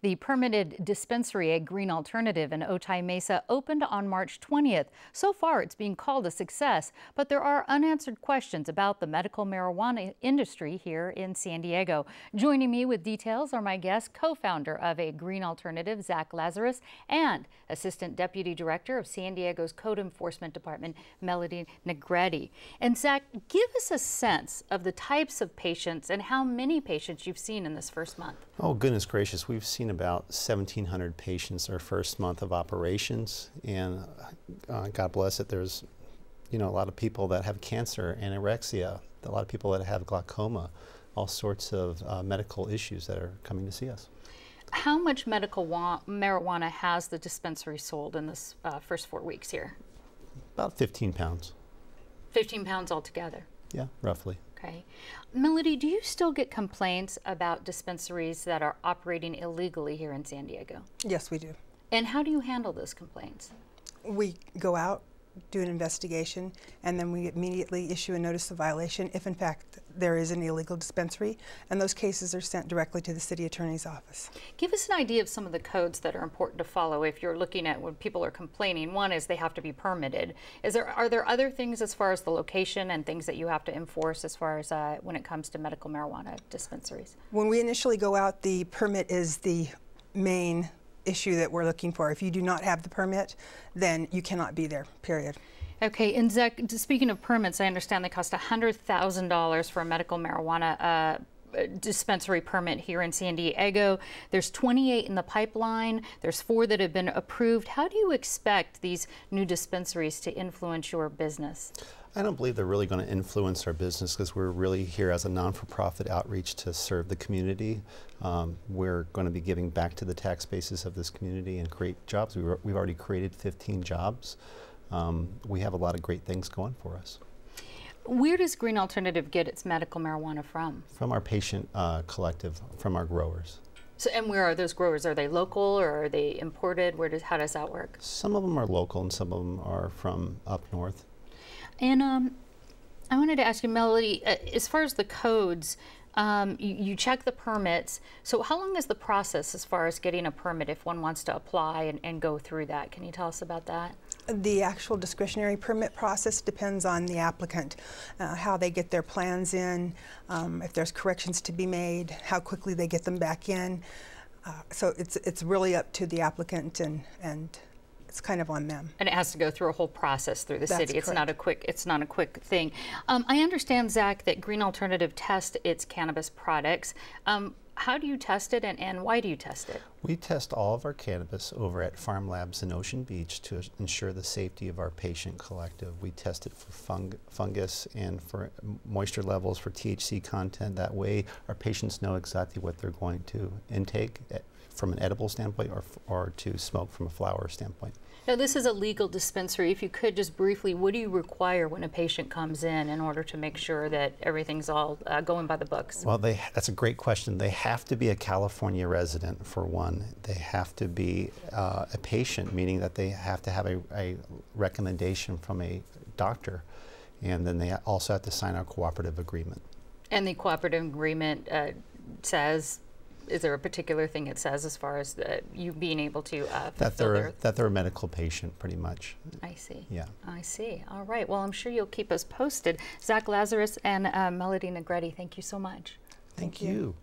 The permitted dispensary, a green alternative in Otay Mesa, opened on March 20th. So far, it's being called a success, but there are unanswered questions about the medical marijuana industry here in San Diego. Joining me with details are my guests, co-founder of a green alternative, Zach Lazarus, and Assistant Deputy Director of San Diego's Code Enforcement Department, Melody Negretti. And Zach, give us a sense of the types of patients and how many patients you've seen in this first month. Oh, goodness gracious. We've seen about 1,700 patients our first month of operations. And God bless it, there's a lot of people that have cancer, anorexia, a lot of people that have glaucoma, all sorts of medical issues that are coming to see us. How much medical marijuana has the dispensary sold in this first 4 weeks here? About 15 pounds. 15 pounds altogether? Yeah, roughly. Okay. Melody, do you still get complaints about dispensaries that are operating illegally here in San Diego? Yes, we do. And how do you handle those complaints? We go out, do an investigation, and then we immediately issue a notice of violation if in fact there is an illegal dispensary, and those cases are sent directly to the city attorney's office. Give us an idea of some of the codes that are important to follow if you're looking at when people are complaining. One is they have to be permitted. Are there other things as far as the location and things that you have to enforce as far as when it comes to medical marijuana dispensaries? When we initially go out, the permit is the main issue that we're looking for. If you do not have the permit, then you cannot be there, period. Okay, and Zach, speaking of permits, I understand they cost $100,000 for a medical marijuana dispensary permit here in San Diego. There's 28 in the pipeline. There's 4 that have been approved. How do you expect these new dispensaries to influence your business? I don't believe they're really going to influence our business because we're really here as a non-for-profit outreach to serve the community. We're going to be giving back to the tax bases of this community and create jobs. We've already created 15 jobs. We have a lot of great things going for us. Where does Green Alternative get its medical marijuana from? From our patient collective, from our growers. So, and where are those growers? Are they local or are they imported? How does that work? Some of them are local and some of them are from up north. And I wanted to ask you, Melody, as far as the codes, you check the permits. So how long is the process as far as getting a permit if one wants to apply and go through that? Can you tell us about that? The actual discretionary permit process depends on the applicant, how they get their plans in, if there's corrections to be made, how quickly they get them back in. So it's really up to the applicant, and it's kind of on them. And it has to go through a whole process through the city. Correct. It's not a quick thing. I understand, Zach, that Green Alternative tests its cannabis products. How do you test it, and why do you test it? We test all of our cannabis over at Farm Labs in Ocean Beach to ensure the safety of our patient collective. We test it for fungus and for moisture levels, for THC content. That way our patients know exactly what they're going to intake from an edible standpoint or to smoke from a flower standpoint. Now, this is a legal dispensary. If you could just briefly, what do you require when a patient comes in order to make sure that everything's all going by the books? Well, that's a great question. They have to be a California resident, for one. They have to be a patient, meaning that they have to have a recommendation from a doctor. And then they also have to sign a cooperative agreement. And the cooperative agreement says, is there a particular thing it says as far as you being able to that they're a medical patient, pretty much. I see. Yeah. I see. All right. Well, I'm sure you'll keep us posted. Zach Lazarus and Melody Negretti, thank you so much. Thank you.